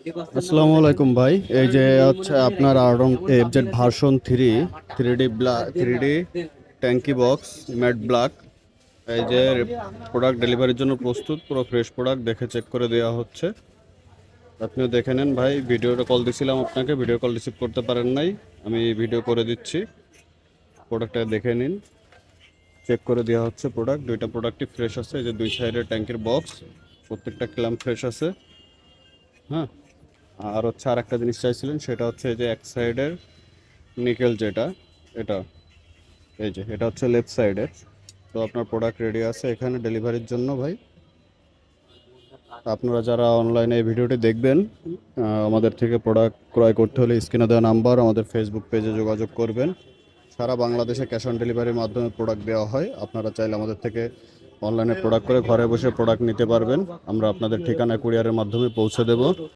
আসসালামু আলাইকুম ভাই। এই যে হচ্ছে আপনার Aarong FZ version 3 three D tanky box matte black. এই যে প্রোডাক্ট ডেলিভারির জন্য প্রস্তুত, পুরো ফ্রেশ প্রোডাক্ট দেখে চেক করে দেওয়া হচ্ছে। আপনিও দেখে নেন ভাই, ভিডিওটা কল দিছিলাম আপনাকে, ভিডিও কল রিসিভ করতে পারেন নাই, আমি ভিডিও করে দিচ্ছি। প্রোডাক্টটা দেখে নিন, চেক করে দেওয়া হচ্ছে। দুইটা প্রোডাক্টই ফ্রেশ আছে। এই যে দুই সাইডের ট্যাঙ্কির বক্স, প্রত্যেকটা ক্ল্যাম্প ফ্রেশ আছে। হ্যাঁ, আর হচ্ছে আর একটা জিনিস চাইছিলেন, সেটা হচ্ছে এই যে এক সাইডের নিকেল যেটা, এটা এই যে এটা হচ্ছে লেফট সাইডের। তো আপনার প্রোডাক্ট রেডি আছে এখানে ডেলিভারির জন্য ভাই। আপনারা যারা অনলাইনে এই ভিডিওটি দেখবেন, আমাদের থেকে প্রোডাক্ট ক্রয় করতে হলে স্ক্রিনে দেওয়া নাম্বার, আমাদের ফেসবুক পেজে যোগাযোগ করবেন। সারা বাংলাদেশে ক্যাশ অন ডেলিভারির মাধ্যমে প্রোডাক্ট দেওয়া হয়। আপনারা চাইলে আমাদের থেকে অনলাইনে প্রোডাক্ট করে ঘরে বসে প্রোডাক্ট নিতে পারবেন। আমরা আপনাদের ঠিকানায় কুরিয়ারের মাধ্যমে পৌঁছে দেব।